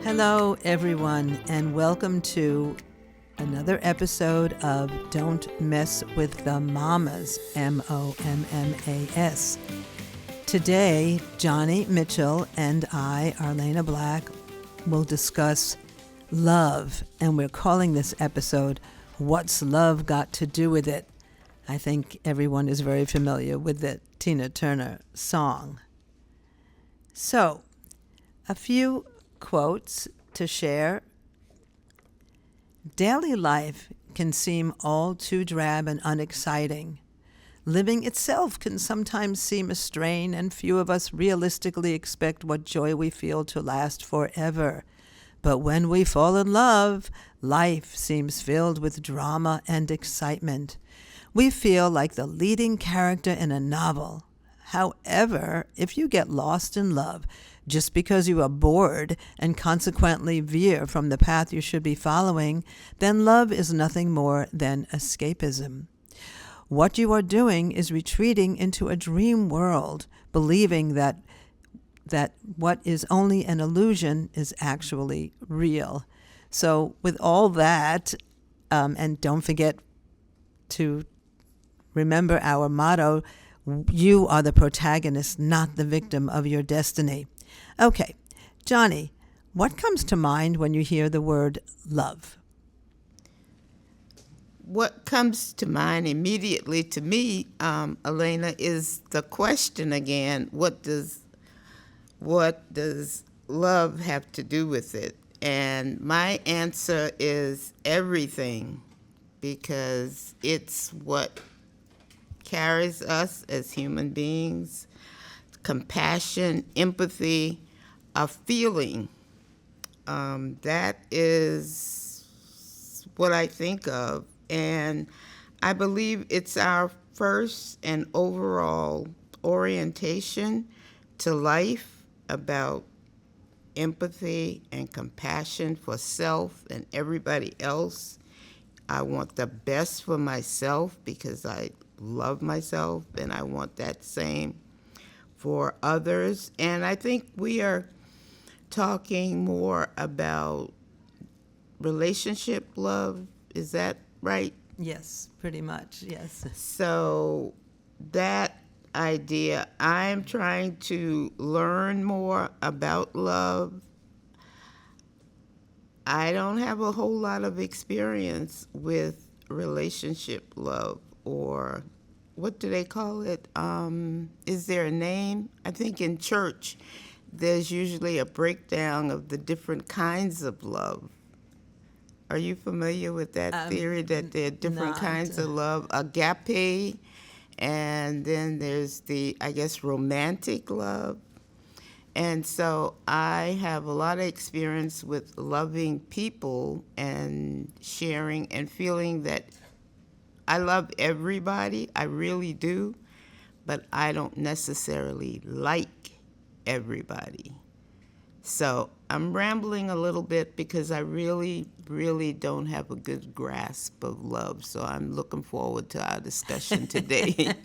Hello, everyone, and welcome to another episode of Don't Mess with the Mommas, Mommas. Today, Johnny Mitchell and I, Arlena Black, will discuss love, and we're calling this episode, What's Love Got to Do With It? I think everyone is very familiar with the Tina Turner song. So, a few quotes to share. Daily life can seem all too drab and unexciting. Living itself can sometimes seem a strain, and few of us realistically expect what joy we feel to last forever. But when we fall in love, life seems filled with drama and excitement. We feel like the leading character in a novel. However, if you get lost in love just because you are bored and consequently veer from the path you should be following, then love is nothing more than escapism. What you are doing is retreating into a dream world, believing that what is only an illusion is actually real. So with all that, and don't forget to remember our motto, you are the protagonist, not the victim of your destiny. Okay, Johnny, what comes to mind when you hear the word love? What comes to mind immediately to me, Elena, is the question again, what does love have to do with it? And my answer is everything, because it's what carries us as human beings. Compassion, empathy, a feeling. That is what I think of. And I believe it's our first and overall orientation to life about empathy and compassion for self and everybody else. I want the best for myself because I love myself, and I want that same for others. And I think we are talking more about relationship love. Is that right? Yes, pretty much, yes. So that idea, I'm trying to learn more about love. I don't have a whole lot of experience with relationship love, or what do they call it? Is there a name? I think in church there's usually a breakdown of the different kinds of love. Are you familiar with that theory that there are different kinds of love? Agape, and then there's the, I guess, romantic love. And so I have a lot of experience with loving people and sharing and feeling that I love everybody, I really do, but I don't necessarily like everybody. So I'm rambling a little bit because I really, really don't have a good grasp of love. So I'm looking forward to our discussion today.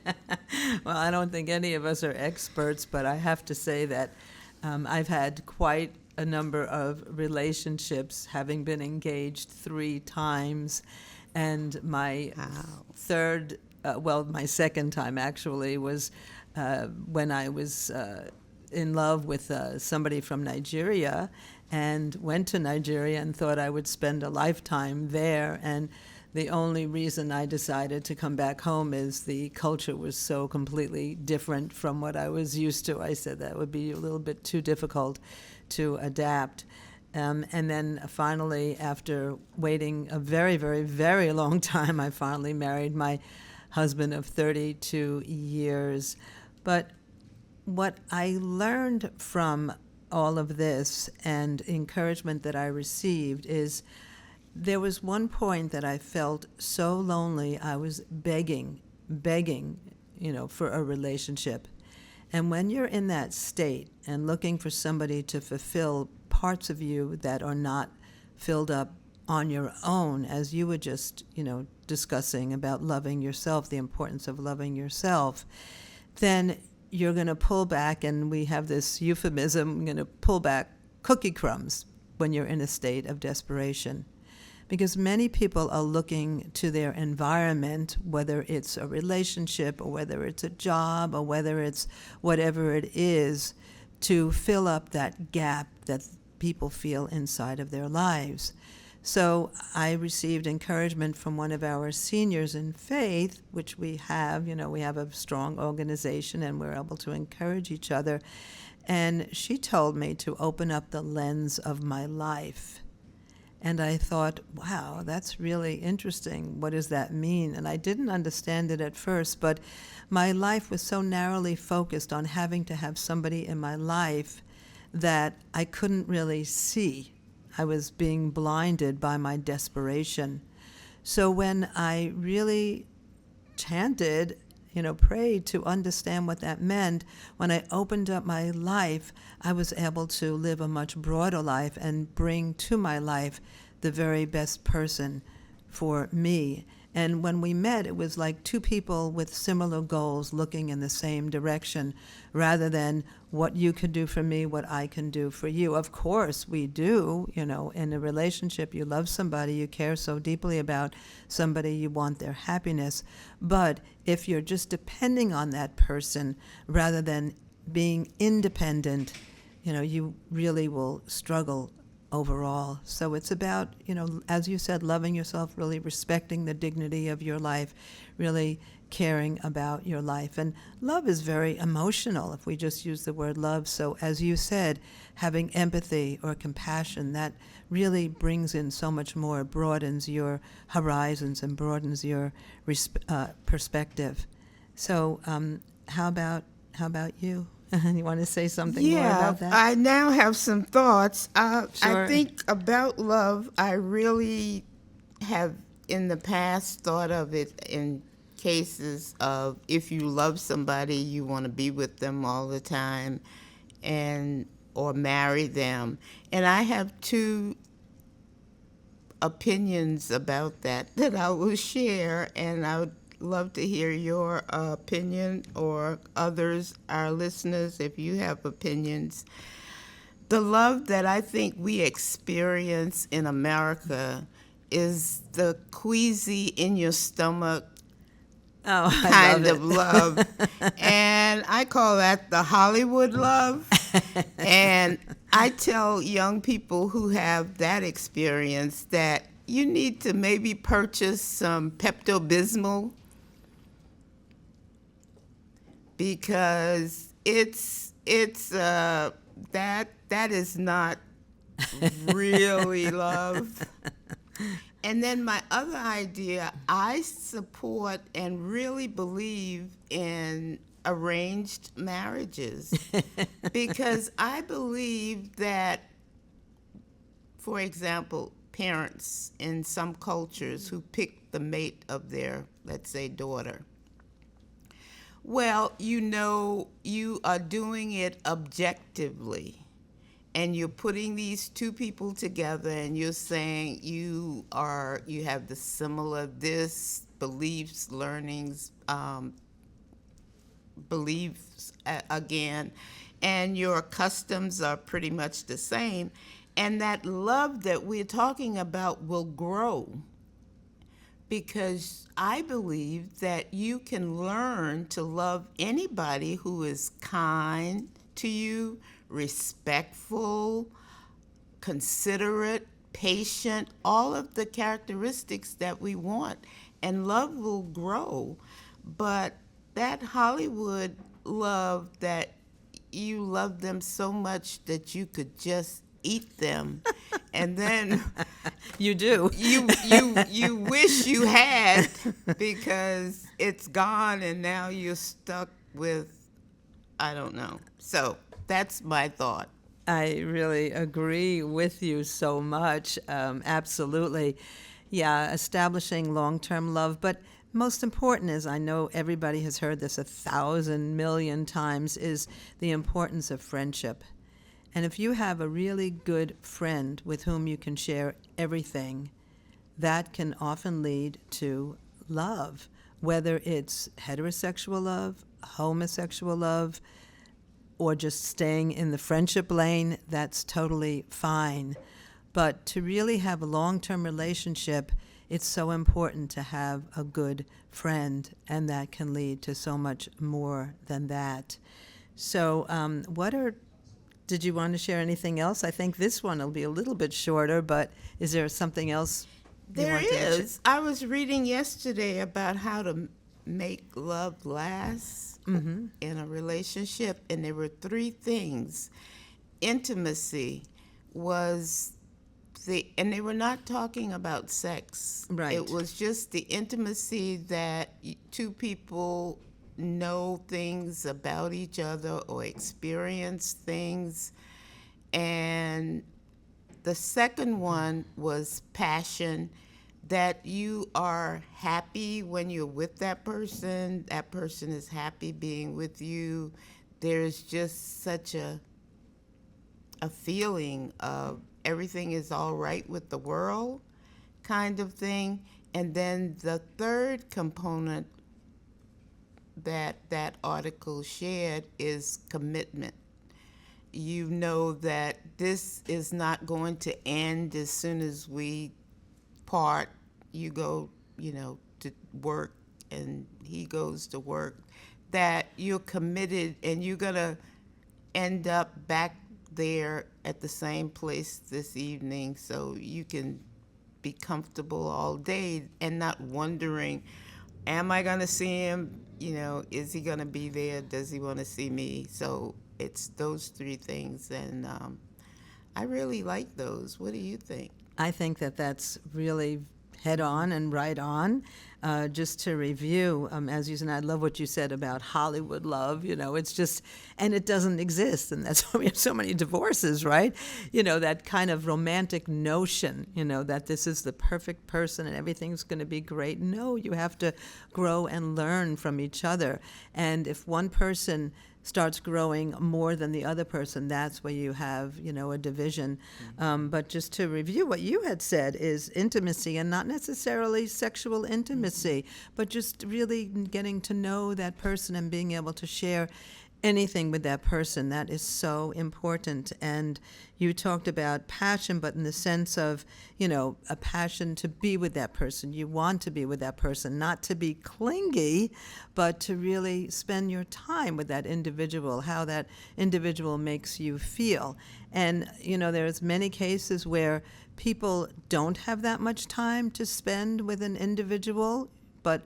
Well, I don't think any of us are experts, but I have to say that I've had quite a number of relationships, having been engaged 3 times. And my my second time actually was when I was in love with somebody from Nigeria, and went to Nigeria and thought I would spend a lifetime there. And the only reason I decided to come back home is the culture was so completely different from what I was used to. I said that would be a little bit too difficult to adapt. And then finally, after waiting a very, very, very long time, I finally married my husband of 32 years. But what I learned from all of this and encouragement that I received is there was one point that I felt so lonely, I was begging, for a relationship. And when you're in that state and looking for somebody to fulfill parts of you that are not filled up on your own, as you were just, discussing about loving yourself, the importance of loving yourself, then you're going to pull back, and we have this euphemism, I'm going to pull back cookie crumbs. when you're in a state of desperation. Because many people are looking to their environment, whether it's a relationship or whether it's a job or whether it's whatever it is, to fill up that gap that people feel inside of their lives. So I received encouragement from one of our seniors in faith, which we have, we have a strong organization and we're able to encourage each other. And she told me to open up the lens of my life. And I thought, wow, that's really interesting. What does that mean? And I didn't understand it at first, but my life was so narrowly focused on having to have somebody in my life that I couldn't really see. I was being blinded by my desperation. So when I really chanted, prayed to understand what that meant, when I opened up my life, I was able to live a much broader life and bring to my life the very best person for me. And when we met, it was like two people with similar goals looking in the same direction, rather than what you could do for me, what I can do for you. Of course, we do. In a relationship, you love somebody, you care so deeply about somebody, you want their happiness. But if you're just depending on that person rather than being independent, you really will struggle overall. So it's about, as you said, loving yourself, really respecting the dignity of your life, really caring about your life. And love is very emotional, if we just use the word love. So as you said, having empathy or compassion, that really brings in so much more, broadens your horizons and broadens your perspective. So how about you? You want to say something more about that? I now have some thoughts. Sure. I think about love, I really have in the past thought of it in cases of if you love somebody, you want to be with them all the time or marry them. And I have two opinions about that I will share, and I would love to hear your opinion, or others, our listeners, if you have opinions. The love that I think we experience in America is the queasy in your stomach kind of love. And I call that the Hollywood love. And I tell young people who have that experience that you need to maybe purchase some Pepto-Bismol, because that is not really love. And then my other idea, I support and really believe in arranged marriages, because I believe that, for example, parents in some cultures who pick the mate of their, let's say, daughter, well, you are doing it objectively, and you're putting these two people together, and you're saying you have the similar beliefs, learnings, beliefs again, and your customs are pretty much the same, and that love that we're talking about will grow. Because I believe that you can learn to love anybody who is kind to you, respectful, considerate, patient, all of the characteristics that we want. And love will grow. But that Hollywood love, that you love them so much that you could just eat them, and then you do. You wish you had, because it's gone, and now you're stuck with, I don't know. So that's my thought. I really agree with you so much. Absolutely. Yeah, establishing long-term love. But most important is, I know everybody has heard this 1,000 million times, is the importance of friendship. And if you have a really good friend with whom you can share everything, that can often lead to love, whether it's heterosexual love, homosexual love, or just staying in the friendship lane. That's totally fine. But to really have a long-term relationship, it's so important to have a good friend, and that can lead to so much more than that. So did you want to share anything else? I think this one will be a little bit shorter, but is there something else you There wanted to share? is. I was reading yesterday about how to make love last in a relationship, and there were three things. Intimacy was and they were not talking about sex. Right. It was just the intimacy that two people know things about each other or experience things. And the second one was passion, that you are happy when you're with that person is happy being with you. There's just such a feeling of everything is all right with the world kind of thing. And then the third component that article shared is commitment. You know that this is not going to end as soon as we part. You go, to work and he goes to work, that you're committed and you're going to end up back there at the same place this evening, so you can be comfortable all day and not wondering, am I going to see him? Is he going to be there? Does he want to see me? So it's those three things, and I really like those. What do you think? I think that that's really head on and right on. Just to review, as you said, I love what you said about Hollywood love. It's just, and it doesn't exist, and that's why we have so many divorces, right? That kind of romantic notion, that this is the perfect person and everything's going to be great. No, you have to grow and learn from each other. And if one person starts growing more than the other person, that's where you have, a division. But just to review what you had said is intimacy, and not necessarily sexual intimacy, but just really getting to know that person and being able to share anything with that person. That is so important. And you talked about passion, but in the sense of, a passion to be with that person. You want to be with that person, not to be clingy, but to really spend your time with that individual, how that individual makes you feel. And, there's many cases where people don't have that much time to spend with an individual, but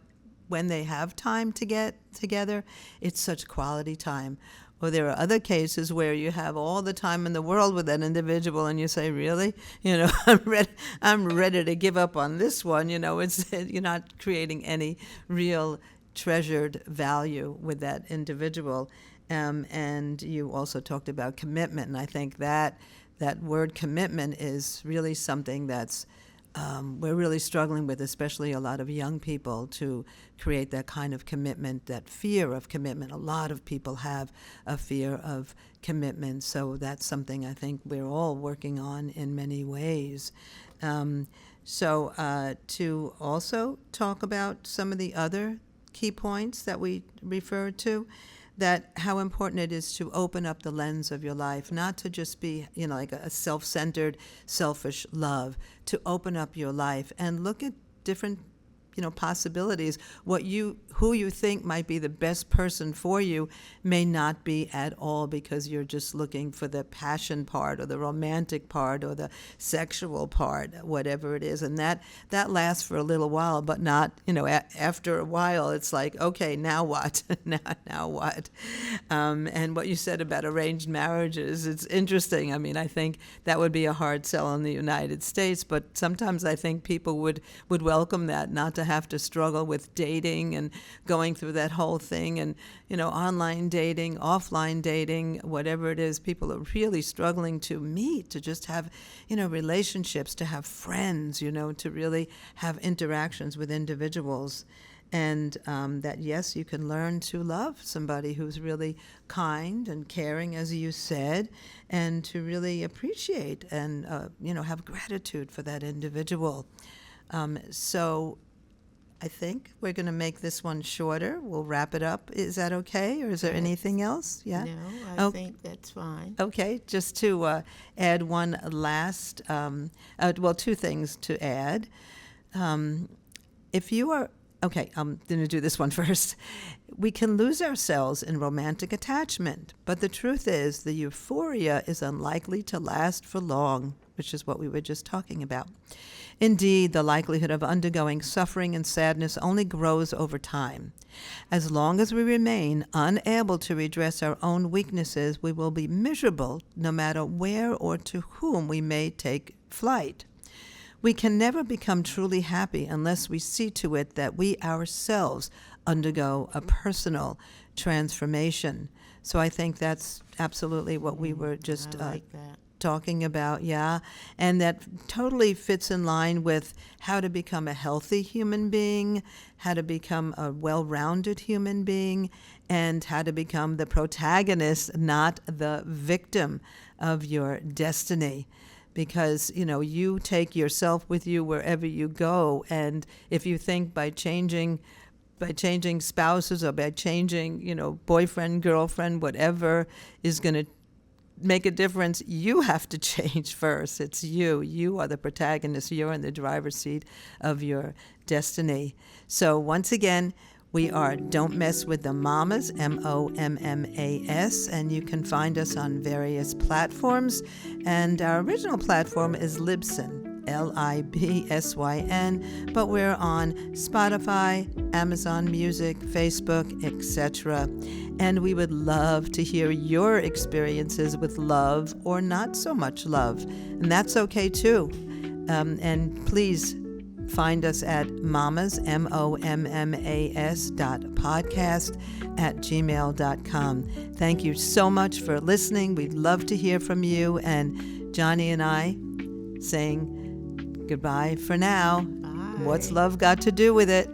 when they have time to get together, it's such quality time. Or there are other cases where you have all the time in the world with that individual, and you say, "Really? I'm ready to give up on this one." It's you're not creating any real treasured value with that individual. And you also talked about commitment, and I think that word commitment is really something that's we're really struggling with, especially a lot of young people, to create that kind of commitment, that fear of commitment. A lot of people have a fear of commitment, so that's something I think we're all working on in many ways. So to also talk about some of the other key points that we referred to, that how important it is to open up the lens of your life, not to just be, like a self-centered, selfish love, to open up your life and look at different, possibilities. Who you think might be the best person for you may not be at all, because you're just looking for the passion part or the romantic part or the sexual part, whatever it is. And that lasts for a little while, but not, after a while, it's like, okay, now what? now what? And what you said about arranged marriages, it's interesting. I mean, I think that would be a hard sell in the United States, but sometimes I think people would welcome that, not to have to struggle with dating and going through that whole thing, and online dating, offline dating, whatever it is. People are really struggling to meet, to just have relationships, to have friends, to really have interactions with individuals. And that, yes, you can learn to love somebody who's really kind and caring, as you said, and to really appreciate and have gratitude for that individual. So I think we're going to make this one shorter. We'll wrap it up. Is that okay? Or is there anything else? Yeah? No, I think that's fine. Okay, just to add one last, two things to add. If you are, okay, I'm going to do this one first. We can lose ourselves in romantic attachment, but the truth is the euphoria is unlikely to last for long, which is what we were just talking about. Indeed, the likelihood of undergoing suffering and sadness only grows over time. As long as we remain unable to redress our own weaknesses, we will be miserable no matter where or to whom we may take flight. We can never become truly happy unless we see to it that we ourselves undergo a personal transformation. So I think that's absolutely what we were just I like that. talking about, yeah. And that totally fits in line with how to become a healthy human being, how to become a well-rounded human being, and how to become the protagonist, not the victim of your destiny. Because, you take yourself with you wherever you go. And if you think by changing spouses or by changing, boyfriend, girlfriend, whatever is going to make a difference, you have to change first. It's you. You are the protagonist. You're in the driver's seat of your destiny. So once again, we are Don't Mess with the Mommas, MOMMAS, and you can find us on various platforms. And our original platform is Libsyn, LIBSYN, but we're on Spotify, Amazon Music, Facebook, etc. And we would love to hear your experiences with love or not so much love. And that's okay too. And please find us at mommas, mommas.podcast@gmail.com. Thank you so much for listening. We'd love to hear from you. And Johnny and I saying goodbye for now. Bye. What's love got to do with it?